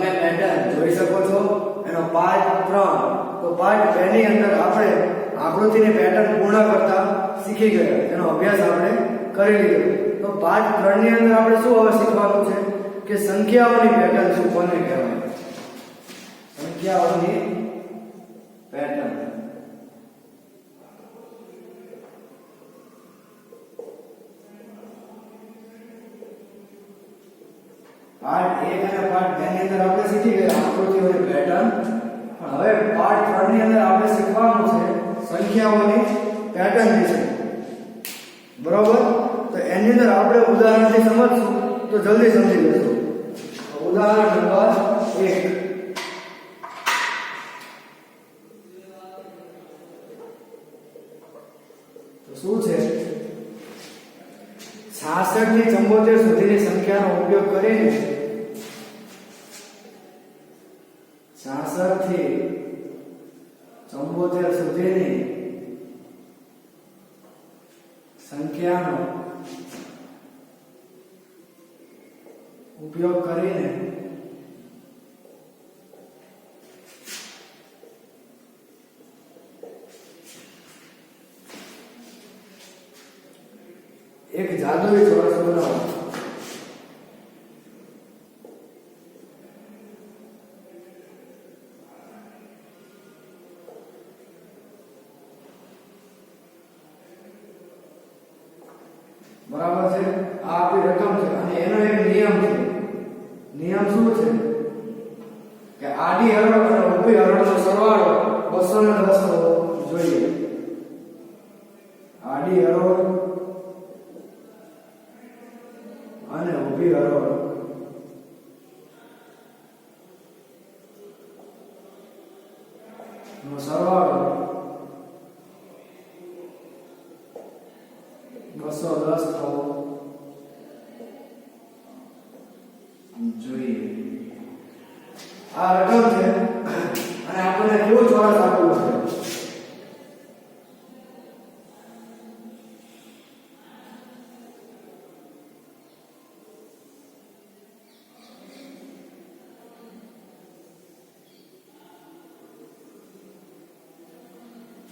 તમે પેટર્ન જોઈ શકો છો એનો પાર્ટ 3 તો પાર્ટ 2 ની અંદર આપણે આકૃતિની પેટર્ન પૂર્ણ કરતા શીખી ગયા એનો અભ્યાસ આપણે કરી લીધો તો પાર્ટ 3 ની અંદર આપણે શું હવે શીખવાનું છે કે સંખ્યાઓની પેટર્ન શું કોને કહેવાય સંખ્યાઓની પેટર્ન પાર્ટ 1 અને પાર્ટ 2 ની અંદર આપણે શીખી ગયા આકૃતિઓની પેટર્ન પણ હવે પાર્ટ 3 ની અંદર આપણે શીખવાનું છે સંખ્યાઓની પેટર્ન વિશે બરોબર તો એની અંદર આપણે ઉદાહરણથી સમજશું તો જલ્દી સમજી લેશું ઉદાહરણ નંબર 1 તો શું છે 66 થી 74 સુધીની સંખ્યાનો ઉપયોગ કરીને 66 થી 74 સુધીની સંખ્યાનો ઉપયોગ કરીને એક જાદુઈ ચોરસ બનાવો બરાબર છે આ આપણી રકમ છે અને એનો એક નિયમ છે નિયમ શું છે કે આડી હરોળ અને ઊભી હરોળનો સરવાળો 210 હોવો જોઈએ આડી હરોળ અને ઊભી હરોળ નો સરવાળો 210 થવો જોઈએ આ રકમ છે અને આપણને કેવું ચોરસ આપેલું છે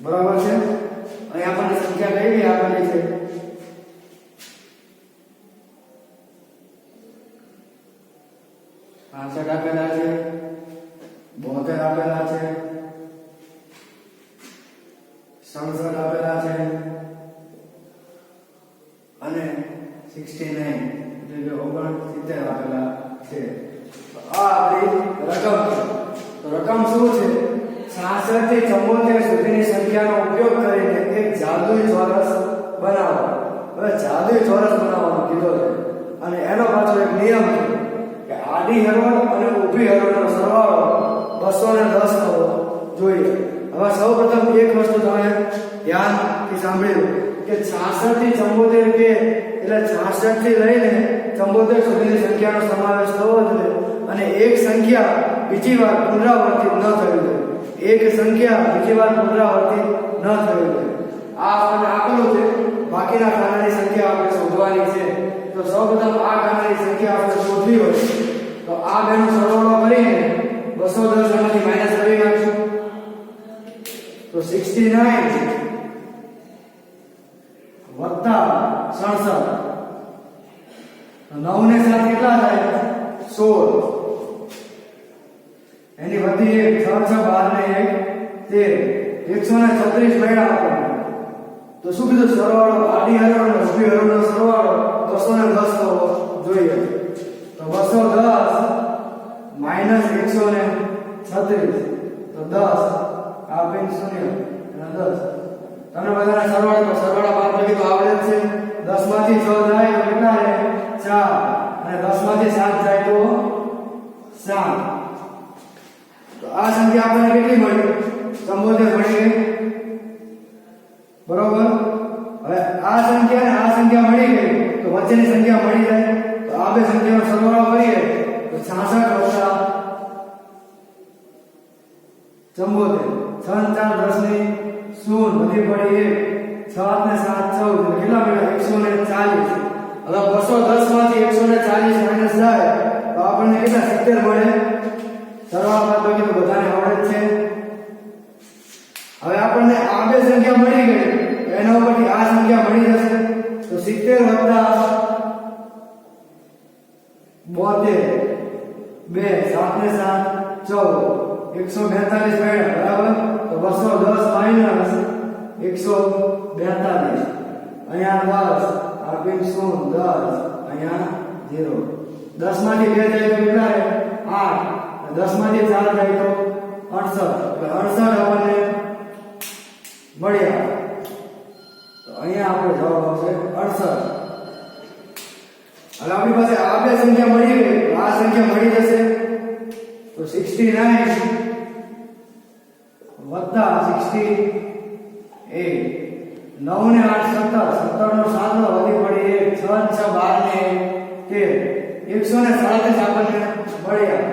બરાબર છે અહીં આપણને સંખ્યા કઈ આપેલી છે 65 આપેલા છે 72 આપેલા છે 67 આપેલા છે અને 69 એટલે કે 69 આપેલા છે તો આ આપણી રકમ છે તો રકમ શું છે 66 થી 74 સુધીની સંખ્યાનો ઉપયોગ કરીને એક જાદુઈ ચોરસ બનાવો હવે જાદુઈ ચોરસ બનાવવાનો કીધો છે અને એનો પાછો એક નિયમ છે કે આડી હરોળ અને ઊભી હરોળનો સરવાળો 210 થવો જોઈએ હવે સૌપ્રથમ એક વસ્તુ તમે ધ્યાનથી સાંભળી લો કે 66 થી 74 કે એટલે 66 થી લઈને 74 સુધીની સંખ્યાનો સમાવેશ થવો જોઈએ અને એક સંખ્યા બીજી વાર પુનરાવર્તિત ન થવી જોઈએ એક સંખ્યા બીજી વાર પુનરાવર્તિત ન થવી જોઈએ આ આપણને આપેલું છે બાકીના ખાનાની સંખ્યા આપણે શોધવાની છે તો સૌપ્રથમ આ ખાનાની સંખ્યા આપણે શોધવી હોય તો આ બેનો સરવાળો કરીને 210 માંથી માઈનસ કરી નાખશું તો 69 વત્તા 67 9 ને 7 કેટલા થાય 16 એની વધી એક 6 6 12 ને 1 13 136 મળ્યા આપણને તો શું કીધું સરવાળો આડી હરોળ અને ઊભી હરોળનો સરવાળો 210 થવો જોઈએ તો 210 માઈનસ 136 તો 10 આ બેન 0 અને 10 તમને બધાના સરવાળો તો સરવાળા બાદ લખી તો આવડે જ છે 10 માંથી 6 જાય તો કેટલા રહે 4 અને 10 માંથી 7 જાય તો 7 તો આ સંખ્યા આપણને કેટલી મળી 74 મળી ગઈ બરોબર હવે આ સંખ્યા અને આ સંખ્યા મળી ગઈ તો વચ્ચેની સંખ્યા મળી જાય તો આ બે સંખ્યાનો સરવાળો કરીએ તો 66 વત્તા 74 6 4 10 ની 0 વધી પડી 1 6 ને 7 14 કેટલા મળ્યા 140 હવે 210 માંથી 140 માઈનસ જાય તો આપણને કેટલા 70 મળે સરવાળા બાદબાકી તો બધાને આવડે જ છે હવે આપણને આ બે સંખ્યા મળી ગઈ તો એના ઉપરથી આ સંખ્યા મળી જશે તો 70 + 72 2 7 ને 7 14 142 મળ્યા બરાબર તો 210 - 142 અહીંયા 10 આ પિન 0 10 અહીંયા 0 10 માંથી 2 જાય તો કેટલા રહે 8 10 માંથી 4 જાય તો 68 એટલે 68 આપણને મળ્યા તો અહીંયા આપણો જવાબ આવશે 68 હવે આપણી પાસે આ બે સંખ્યા મળી ગઈ આ સંખ્યા મળી જશે તો 69 વત્તા 68 9 ને 8 17 17 નો 7 વધી પડી 1 6 6 12 ને 13 137 આપણને મળ્યા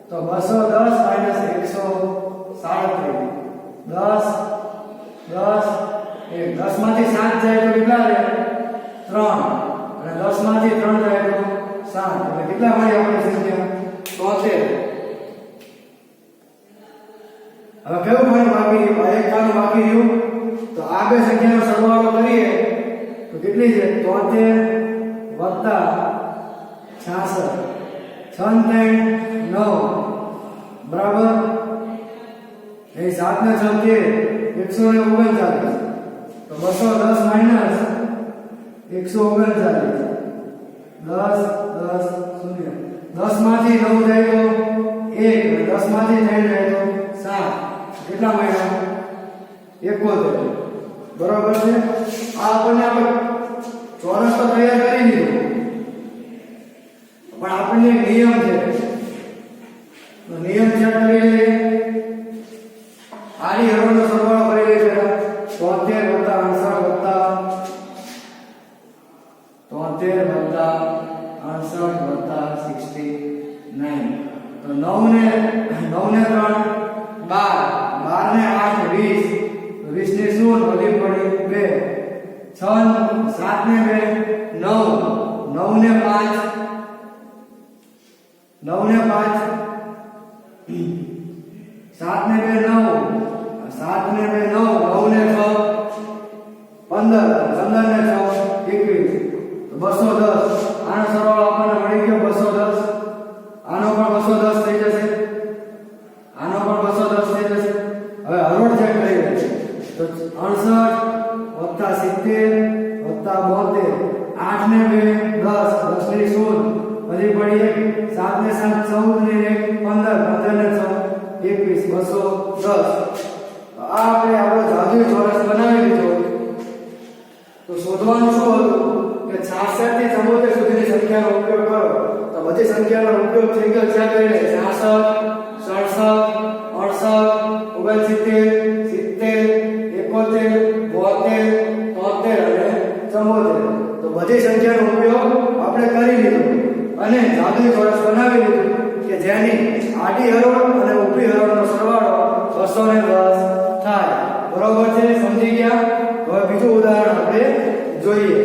તો 210 - 137 10 માંથી 7 જાય તો કેટલા રહે 3 અને 10 માંથી 3 જાય તો 7 એટલે કેટલા મળી આપણે સંખ્યા 73 હવે કેવું મળ્યું બાકી એક કામ બાકી રહ્યું તો આ બે સંખ્યાનો સરવાળો કરીએ તો કેટલી છે 73 વત્તા 66 6 ને 9 બરાબર એ 7 ને 6 139 તો 210 - 139 10 0 10 માંથી 9 જાય તો 1 10 માંથી 3 જાય તો 7 કેટલા મળ્યા 71 બરાબર છે આ આપણને આપણે ચોરસ તો તૈયાર કરી દીધું પણ આપણને એક નિયમ છે તો નિયમ ચેક કરી લઈએ આની હરોળનો સરવાળો કરી લઈએ જરા 73 વત્તા 68 વત્તા 69 તો 9 ને 3 12 12 ને 8 20 20 ને 0 વધી પડી 2 6 7 ને 2 9 9 ને 5 9 ને 5 7 ને 2 9 7 ને 2 9 9 ને 6 15 15 ને 6 21 210 આનો સરવાળો આપણને મળી ગયો 210 આનો પણ 210 થઈ જશે આનો પણ 210 થઈ જશે હવે હરોળ ચેક કરી લઈએ તો 68 + 70 + 72 8 ને 2 10 10 ને 0 વધી પડી 7 ને 7 14 ને 1 15 15 ને 6 21 210 આ આપણે આપણો જાદુઈ ચોરસ બનાવી દીધો તો શોધવાનું શું હતું કે 66 થી 74 સુધીની સંખ્યાનો ઉપયોગ કરો તો બધી સંખ્યાનો ઉપયોગ થઈ ગયો છે કરીને 66 67 68 69 70 71 72 73 અને 74 તો બધી સંખ્યાનો ઉપયોગ આપણે કરી લીધો અને જાદુઈ ચોરસ બનાવી લીધું કે જેની આડી હરોળ અને ઊભી હરોળનો સરવાળો 210 થાય બરોબર છે સમજી ગયા હવે બીજું ઉદાહરણ આપણે જોઈએ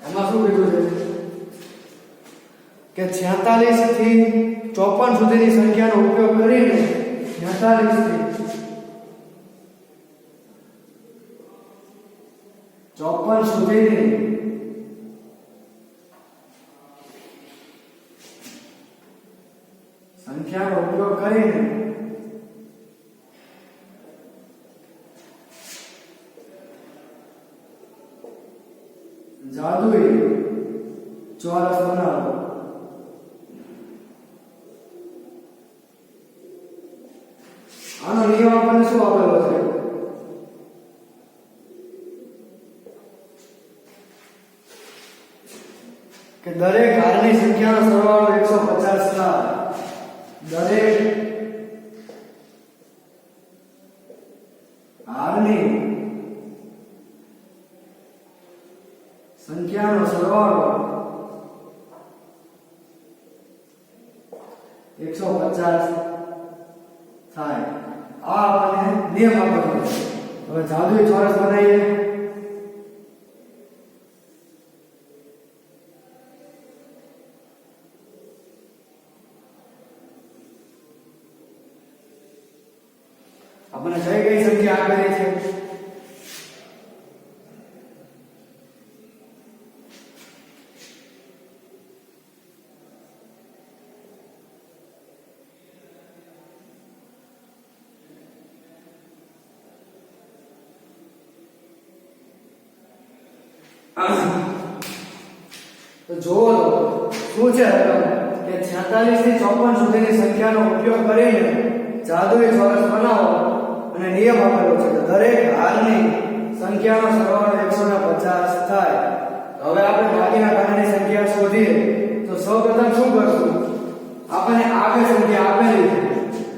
એમાં શું કીધું છે કે 46 થી 54 સુધીની સંખ્યાનો ઉપયોગ કરીને 46 થી 54 સુધીની સંખ્યાનો ઉપયોગ કરીને જાદુઈ ચોરસ બનાવો આનો નિયમ આપણને શું આપેલો છે કે દરેક હારની સંખ્યાનો સરવાળો 150 થાય દરેક હારની સંખ્યાનો સરવાળો 150 થાય. આ આપણને નિયમ આપેલો છે. હવે જાદુઈ ચોરસ બનાવીએ. આપણને કઈ સંખ્યા આપેલી છે? તો જુઓ શું છે કે 46 થી 54 સુધીની સંખ્યાનો ઉપયોગ કરીને જાદુઈ ચોરસ બનાવો અને નિયમ આપેલો છે કે દરેક હારની સંખ્યાનો સરવાળો 150 થાય. હવે આપણે બાકીના ઘાતની સંખ્યા શોધીએ તો સૌપ્રથમ શું કરશું? આપણને આ બે સંખ્યા આપેલી છે,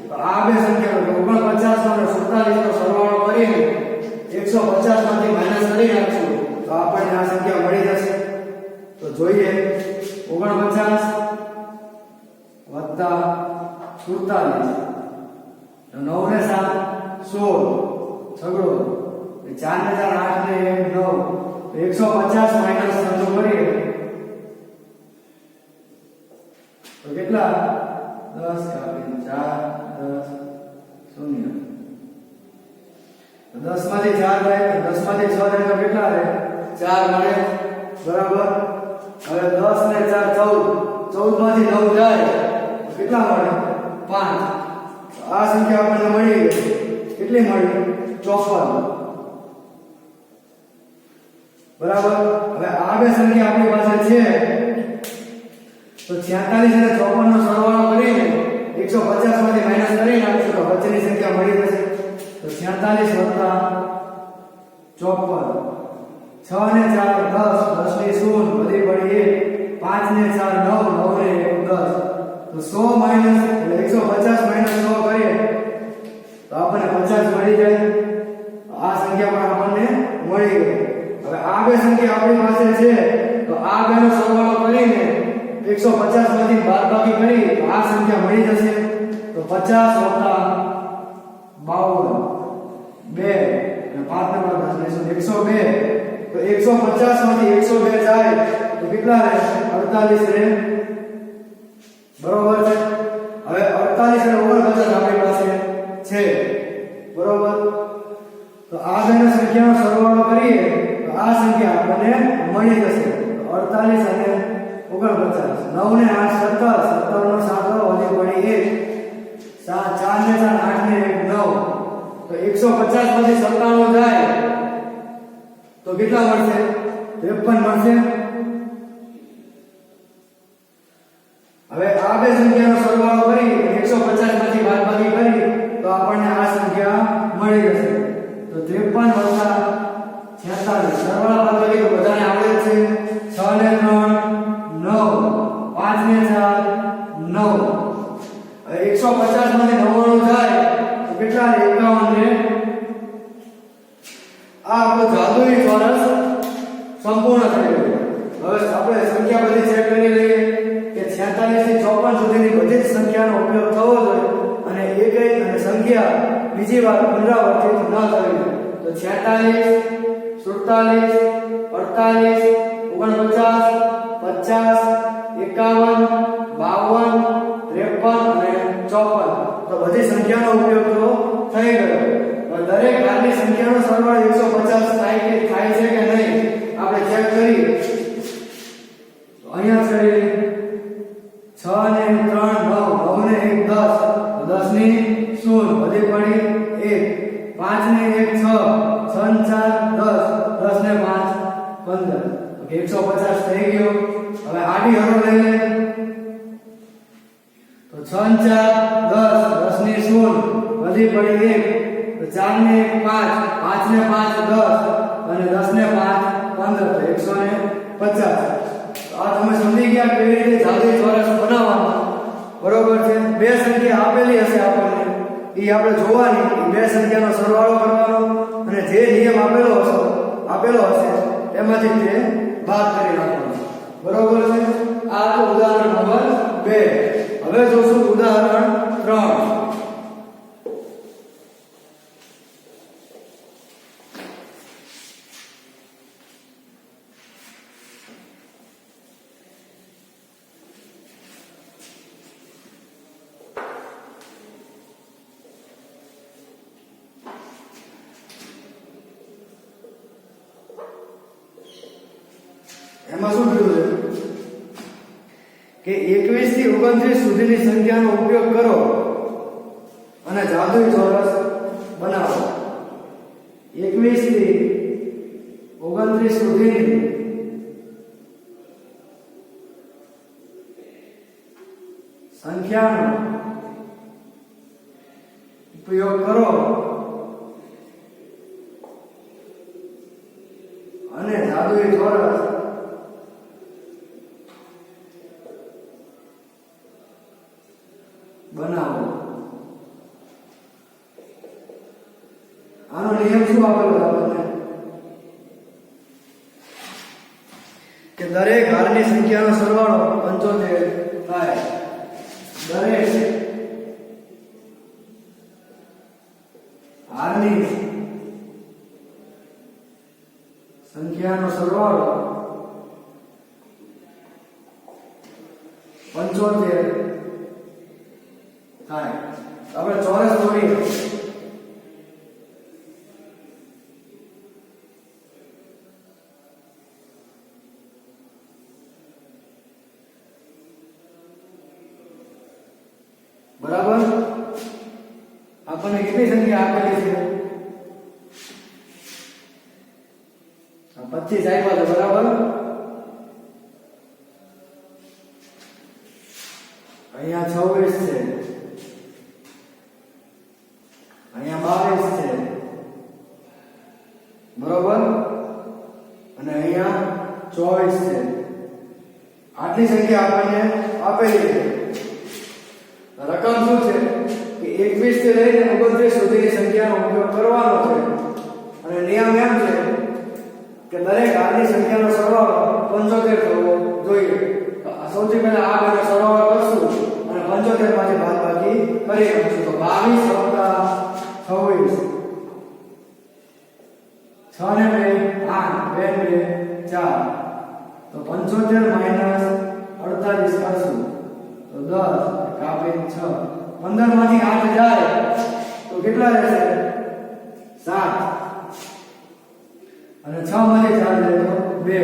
તો આ બે સંખ્યાનો 49 અને 47 નો સરવાળો કરીને 150 માંથી માઈનસ કરી નાખશું તો આપણને આ સંખ્યા મળી જશે. તો જોઈએ 49 વત્તા 47, 9 ને 7 16, છગડો 4 ને 4 8 ને 1 9, 150 માઈનસ 6 કરીએ તો કેટલા? 10 કાપીને 4 10 0. 10 માંથી 4 જાય, 10 માંથી 6 જાય તો કેટલા રહે? 4 મળે, બરાબર. હવે 10 ને 4 14, 14 માંથી 9 જાય તો કેટલા મળે? 5. આ સંખ્યા આપણને મળી ગઈ. કેટલી મળી? 54, બરાબર. હવે આ બે સંખ્યા આપણી પાસે છે તો 46 અને 54 નો સરવાળો કરીને 150 માંથી માઈનસ કરી નાખશું તો વચ્ચેની સંખ્યા મળી જશે. તો 46 વત્તા 54, 6 ને 4 10, 10 ની 0 બધી પડી 1, 5 ને 4 9, 9 ને 1 10, તો 100 માઈનસ એટલે 150 માઈનસ 100 કરીએ તો આપણને 50 મળી જાય. આ સંખ્યા પણ આપણને મળી ગઈ. હવે આ બે સંખ્યા આપણી પાસે છે તો આ બેનો સરવાળો કરીને 150 માંથી બાદબાકી કરી તો આ સંખ્યા મળી જશે. તો 50 વત્તા 52, 2 અને 5 ને 10 102, તો 150 માંથી 102 જાય તો કેટલા રહે? 48 રહે, બરોબર છે. હવે 48 અને 49 આપણી પાસે છે, બરોબર. તો આ બેનો સંખ્યાનો સરવાળો કરીએ તો આ સંખ્યા આપણને મળી જશે. 48 અને 49, 9 ને 8 17, 17 નો 7 વધી પડી 1, 4 ને 4 8 ને 1 9, તો 150 માંથી 97 જાય તો કેટલા મળશે? 53 મળશે. હવે આ બે સંખ્યાનો સરવાળો કરી 150 માંથી બાદબાકી કરી તો આપણને આ સંખ્યા મળી જશે. તો 53 વત્તા 46, સરવાળા બાદબાકી તો બધાને આવડે છે. 6 ને 3 9, 5 ને 4 9, હવે 150 માંથી 99 જાય તો કેટલા? 51 ને. આ આપણો જાદુઈ ચોરસ સંપૂર્ણ થઈ ગયો. હવે આપણે સંખ્યા બધી ચેક કરી લઈએ કે 46 થી 54 સુધીની બધી જ સંખ્યાનો ઉપયોગ થવો જોઈએ અને એકેય અને સંખ્યા બીજી વાર પુનરાવર્તિત ન કરવી જોઈએ. તો 46, 47, 48, 49, 50, 51, 52, 53 અને 54, તો બધી સંખ્યાનો ઉપયોગ તો થઈ ગયો. દરેક ઘાતની સંખ્યાનો સરવાળો 150 થાય છે કે નહીં આપણે ચેક કરીએ. તો અહીંયા કરી 6 ને 3 9, 9 ને 1 10, 10 ની 0 બધી પડી 1, 5 ને 1 6, 6 ને 4 10, 10 ને 5 15, ઓકે 150 થઈ ગયો. હવે આડી હરો લઈ લે તો 6 ને 4 10, 10 ની 0 બધી પડી 1, તો 4 ને 1 5, 5 ને 5 10 અને 10 ને 5 15, તો 150. તો આ તમે સમજી ગયા કેવી રીતે જાદુઈ ચોરસ બનાવવાનો, બરોબર છે. બે સંખ્યા આપેલી હશે આપણને, એ આપણે જોવાની, બે સંખ્યાનો સરવાળો કરવાનો અને જે નિયમ આપેલો હશે એમાંથી તે બાદ કરી નાખવાનો, બરોબર છે. આ તો ઉદાહરણ નંબર 2. હવે જોશું ઉદાહરણ 3. એમાં શું કીધું છે કે 21 થી 29 સુધીની સંખ્યાનો ઉપયોગ કરો અને જાદુઈ ચોરસ બનાવો. 21 થી 29 સુધીની સંખ્યાનો ઉપયોગ કરો અને જાદુઈ ચોરસ બનાવો. આનો નિયમ શું આપેલો આપણને કે દરેક હારની સંખ્યાનો સરવાળો 75 થાય. દરેક હારની સંખ્યાનો સરવાળો 75 થાય. આપણે ચોરસ દોરીએ. બરાબર. આપણને કેટલી સંખ્યા આપેલી છે? 25 આપ્યા છે. બરાબર. અહીંયા 26 છે, અહીંયા 22 છે, બરોબર, અને અહીંયા 24 છે. આટલી સંખ્યા આપણને આપેલી છે. રકમ શું છે કે 21 થી લઈને 29 સુધીની સંખ્યાનો ઉપયોગ કરવાનો છે અને નિયમ એમ છે કે દરેક હારની સંખ્યાનો સરવાળો 75 થવો જોઈએ. સૌથી પહેલા આ બેનો સરવાળો કરશું અને 75 માંથી બાદબાકી કરી નાખશું. તો 22 + 26 6 ને 2 8 2 2 4 તો 75 - 48 કરશું તો 10 કાપી 6 15 માંથી 8 જાય તો કેટલા રહેશે? 7 અને 6 માંથી 4 જાય તો 2.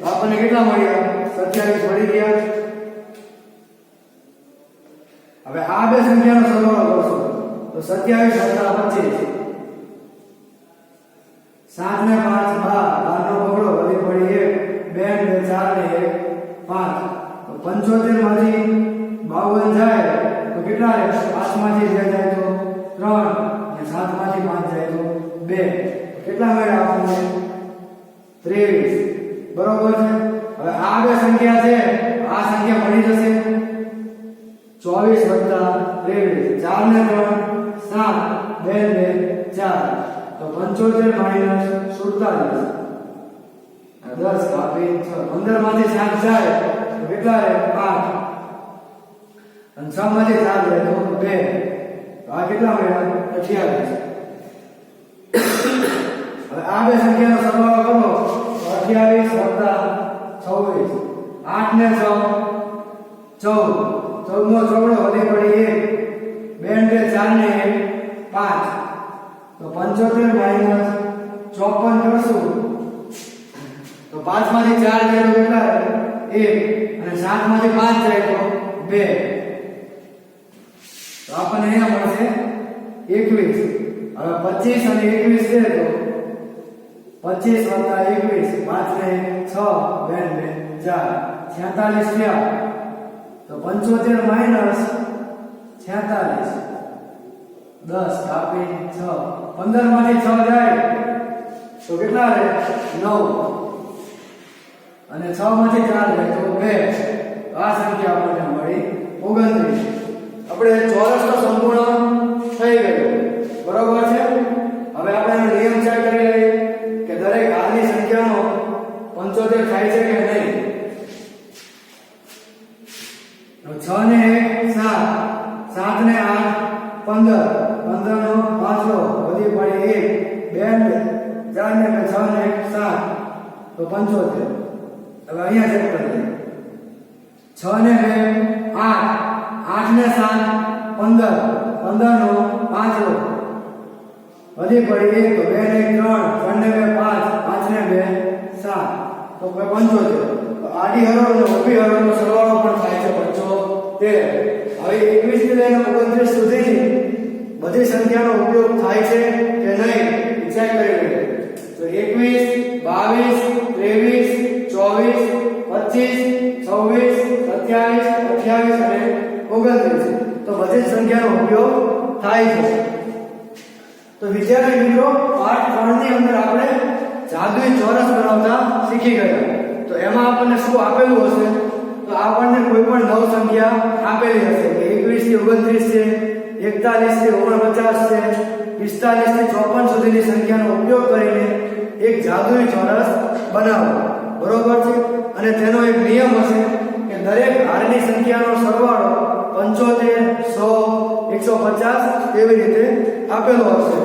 આપણને કેટલા મળ્યા? 27 મળી ગયા. હવે આ બે સંખ્યાનો સરવાળો કરશો તો 27 + 25 7 ને 5 12 નો બગડો વધી પડી 1 2 4 ને 1 5 તો 75 માંથી 52 જાય તો કેટલા રહે? 5 માંથી 2 જાય તો 3 અને 7 માંથી 5 જાય તો 2. કેટલા મળ્યા આપણને? 23. બરોબર છે. હવે આ બે સંખ્યા છે, આ સંખ્યા મળી જશે 24 + 23 4 ને 3 7 2 2 4 તો 75 - 47 10 કાપી 6 15 માંથી 7 જાય તો કેટલા રહે? 8 અને 6 માંથી 4 જાય તો 2. તો આ કેટલા મળ્યા? 28. હવે આ બે સંખ્યાનો સરવાળો કરો તો 28 + 26 8 ને 6 14 14 નો ચોગડો વધી પડી 1 2 4 ને 5 તો 75 - 54 કરશું તો 5 માંથી 4 જાય તો કેટલા રહે? 1 અને 7 માંથી 5 જાય તો 2. તો આપણને અહીંયા મળશે 21. હવે 25 અને 21 છે તો 25 + 21 5 ને 6 2 2 4 46 થયા તો 75 - 46 10 કાપી 6 15 માંથી 6 જાય તો કેટલા રહે? 9 અને 6 માંથી 4 જાય તો 2. આ સંખ્યા આપણને મળી 29. આપણે ચોરસ તો સંપૂર્ણ થઈ ગયું. બરોબર છે. હવે આપણે એનો નિયમ ચેક કરી લઈએ કે દરેક હારની સંખ્યાનો 75 થાય છે કે નહીં. તો 6 ને 1 7 7 ને 8 15, 15 નો 5 વધી પડી 1 2 4 ને 6 ને 7 તો 75. હવે અહીંયા ચેક કરીએ 6 ને 2 8, 8 ને 7 15, 15 નો 5 વધી પડી 1 તો 2 ને 3 3 ને 2 5, 5 ને 2 7 તો 75. તો આડી હરોળ અને ઊભી હરોળનો સરવાળો પણ થાય છે 75. હવે 21 થી લઈને 29 સુધીની બધી સંખ્યાનો ઉપયોગ થાય છે કે નહીં વિચાર કરી લઈએ. તો 21 22 23 24 25 26 27 28 અને 29 તો બધી સંખ્યાનો ઉપયોગ થાય છે. તો વિદ્યાર્થી મિત્રો પાઠ 3 ની અંદર આપણે જાદુઈ ચોરસ બનાવતા શીખી ગયા. તો એમાં આપણને શું આપેલું હશે? તો આપણને કોઈ પણ 9 સંખ્યા આપેલી હશે કે 21 થી 29 છે, 41 થી 49 છે, 45 થી 54 સુધીની સંખ્યાનો ઉપયોગ કરીને એક જાદુઈ ચોરસ બનાવો. બરોબર છે? અને તેનો એક નિયમ હશે કે દરેક હારની સંખ્યાનો સરવાળો 75 100 150 એવી રીતે આપેલો હશે.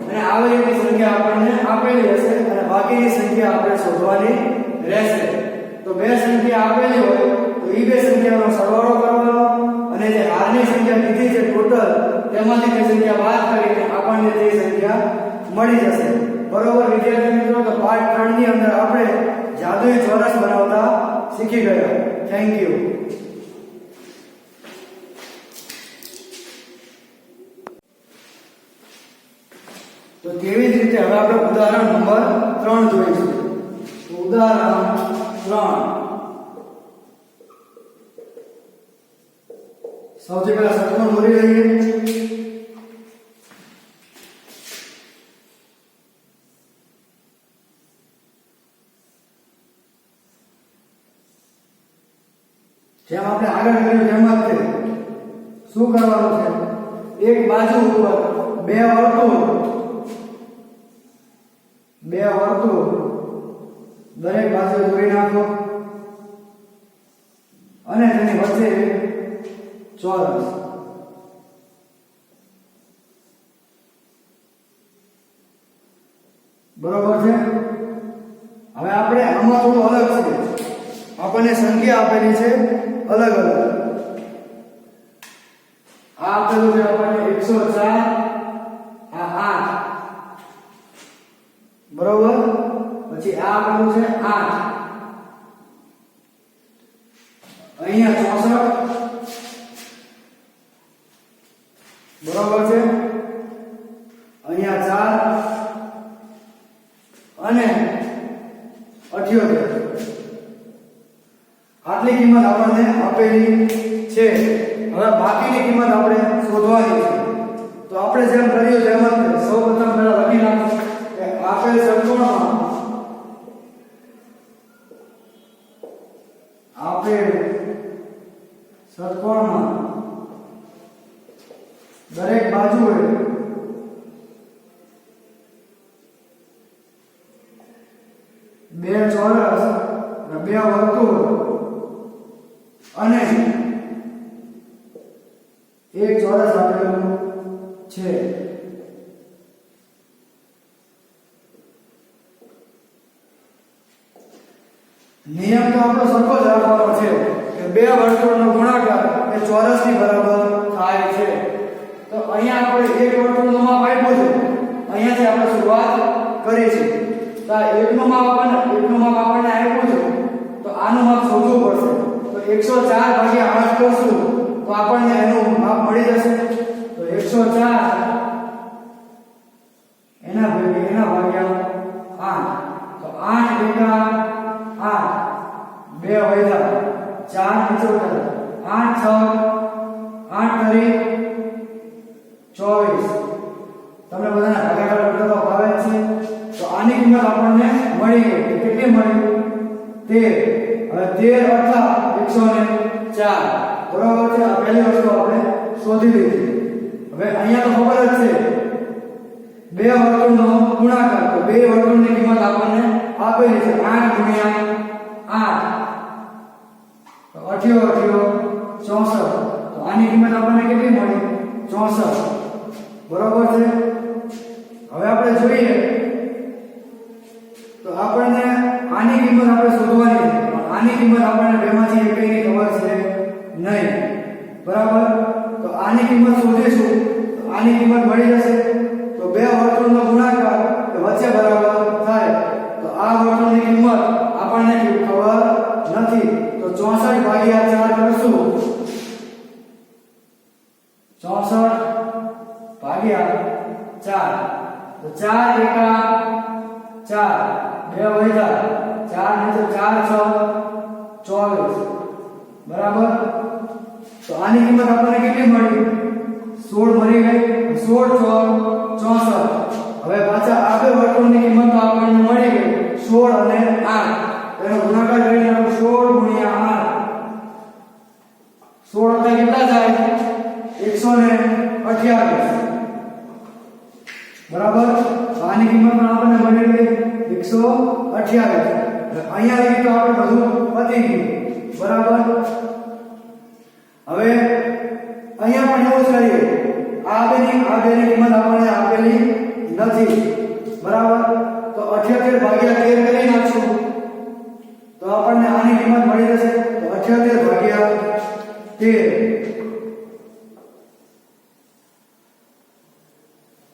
અને આવી રીતની સંખ્યા આપણને આપેલી હશે અને બાકીની સંખ્યા આપણે શોધવાની રહેશે. તો બે સંખ્યા આપેલી હોય તો એ બે સંખ્યાનો સરવાળો કરવાનો અને જે હારની સંખ્યા કીધી છે ટોટલ તેમાંથી તે સંખ્યા બાદ કરીને આપણને તે સંખ્યા મળી જશે. બરોબર વિદ્યાર્થી મિત્રો? તો પાઠ 3 ની અંદર આપણે જાદુઈ ચોરસ બનાવતા શીખી ગયા. Thank you. તો તેવી જ રીતે હવે આપણે ઉદાહરણ નંબર 3 જોઈશું. ઉદાહરણ 3 સૌથી પહેલા ષટકોણ દોરી લઈએ. જેમ આપણે આગળ કર્યું તેમ જ છે. શું કરવાનું છે? એક બાજુ ઉપર બે વર્તુળ દરેક બાજુ દોરી નાખો અને તેની વચ્ચે ચોરસ. બરોબર છે? હવે આપણે આમાં થોડું અલગ છે. આપણને સંખ્યા આપેલી છે અલગ અલગ. આ આપેલું છે આપણને 104, આ 8. બરોબર? પછી આ આપેલું છે 8. અહીંયા 64. બરોબર છે? અહીંયા 4 અને 78. આટલી કિંમત આપણને આપેલી છે. હવે બાકીની કિંમત આપણે શોધવાની છે. તો આપણે જેમ કર્યું તેમ જ સૌપ્રથમ પહેલા લખી નાખો કે આપેલ ષટકોણમાં દરેક બાજુએ બે ચોરસ અને બે વર્તુળ અને એક ચોરસ આપેલું છે. નિયમ તો આપણો સરખો જ રાખવાનો છે કે બે વર્તુળનો ગુણાકાર એ ચોરસની બરાબર થાય છે. તો અહીંયા આપણે એક વર્તુળનું માપ આપ્યું છે. અહીંયાથી આપણે શરૂઆત કરી છે. તો આ એકનું માપ આપણને આપ્યું છે. તો આનું માપ શોધવું પડશે. તો 104 ભાગ્યા 8 કરશું તો આપણને એનું માપ મળી જશે. તો 104 એના ભાગ્યા 8. તો 8 એકા 8 બે વૈધા 4 નીચે ઉતારો 8 6 8 તરી 24. તમને બધાને ભાગાકાર કરતા તો ભાવે છે. તો આની કિંમત આપણને મળી ગઈ. કેટલી મળી? 13. હવે 13 અર્થા 104. બરાબર છે? આ પહેલી વસ્તુ આપણે શોધી લીધી. હવે અહીંયા તો ખબર જ છે બે વર્તુળનો ગુણાકાર. તો બે વર્તુળની કિંમત આપણને આપેલી છે 8 ગુણ્યા 8 તો 88 64. તો આની કિંમત આપણને કેટલી મળી 64 બરાબર છે હવે આપણે જોઈએ તો આપણને આની કિંમત આપણે શોધવાની છે પણ આની કિંમત આપણને બેમાંથી એકની ખબર છે નહીં બરાબર તો આની કિંમત શોધીશું તો આની કિંમત મળી જશે તો બે વર્તુળનો ગુણાકાર એ વચ્ચે બરાબર થાય તો આ વર્તુળની કિંમત આપણને ખબર નથી તો 64 ભાગ્યા 4 કરશું 64 ભાગ્યા 4 તો 4 એકા 4 બે વધ્યા 4 ને તો 4 6 24 બરાબર તો આની કિંમત આપણને કેટલી મળી 16 મળી ગઈ 16 6 64 હવે પાછા આ બે વર્તુળની કિંમત તો આપણને મળી ગઈ 16 અને 8 એનો ગુણાકાર કરીને આપણે 16 ગુણ્યા 8 16 એટલે કેટલા થાય 128 બરાબર આની કિંમત પણ આપણને મળી ગઈ 128 અહીંયા લગી તો આપણે બધું પતી ગયું બરાબર હવે અહીંયા પણ એવું જ કરીએ આ બેની કિંમત આપણને આપેલી નથી બરાબર તો 78 ભાગ્યા 13 કરી નાખશું તો આપણને આની કિંમત મળી જશે તો 78 ભાગ્યા 13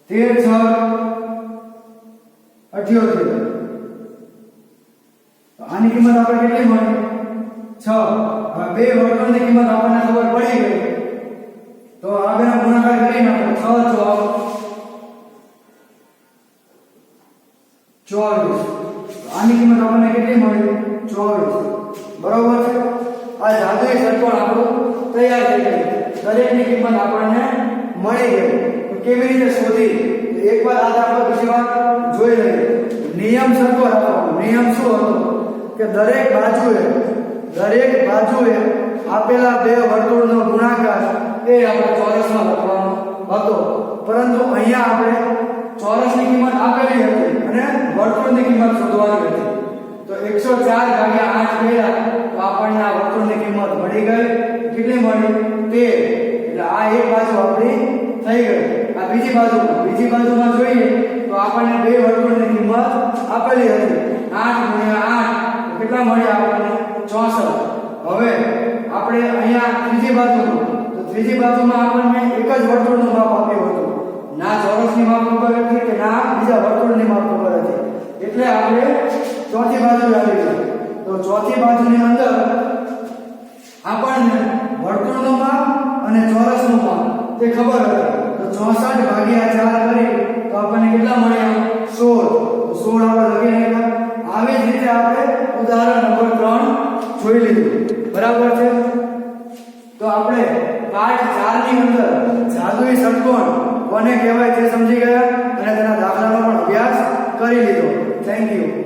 13 6 78 તો આની કિંમત આપણે કેટલી મળી 6 હવે બે વર્તુળની કિંમત આપણને ખબર પડી ગઈ તો આ બેનો ગુણાકાર કરી નાખો 6 4 24 આની કિંમત આપણને કેટલી મળી 24 બરાબર છે આ જાદુઈ ષટકોણ આપણો તૈયાર થઈ ગયો દરેકની કિંમત આપણને મળી ગઈ તો કેવી રીતે શોધી એકવાર આ દાખલો બીજી વાર જોઈ લઈએ નિયમ સરખો રાખવાનો નિયમ શું હતો કે દરેક બાજુએ આપેલા બે વર્તુળનો ગુણાકાર એ આપણે ચોરસમાં લખવાનો હતો પરંતુ અહીંયા આપણે ચોરસની કિંમત આપેલી હતી અને વર્તુળની કિંમત શોધવાની હતી તો 104 ભાગ્યા 8 કર્યા તો આપણને આ વર્તુળની કિંમત મળી ગઈ કેટલી મળી 13 એટલે આ એક બાજુ આપણી થઈ ગઈ આ બીજી બાજુમાં જોઈએ તો આપણને બે વર્તુળની કિંમત આપેલી હતી 8 ગુણ્યા 8 કેટલા મળ્યા આપણને 64 હવે આપણે અહીંયા ત્રીજી બાજુમાં આપણને એક જ વર્તુળનું માપ આપ્યું હતું ના ચોરસની માપ ખબર હતી કે ના બીજા વર્તુળની માપ ખબર હતી એટલે આપણે ચોથી બાજુ આવી ગઈ તો ચોથી બાજુની અંદર આપણને વર્તુળનું માપ અને ચોરસનું માપ તે ખબર હતી તો 64 ભાગ્યા 4 કરી તો આપણને કેટલા મળ્યા 16 તો 16 આપણે લખી નાખ્યા આવી જ રીતે આપણે ઉદાહરણ નંબર 3 જોઈ લીધું બરાબર છે તો આપણે પાઠ 4 ની અંદર જાદુઈ ષટકોણ કોને કહેવાય તે સમજી ગયા અને તેના દાખલાનો પણ અભ્યાસ કરી લીધો થેન્ક યુ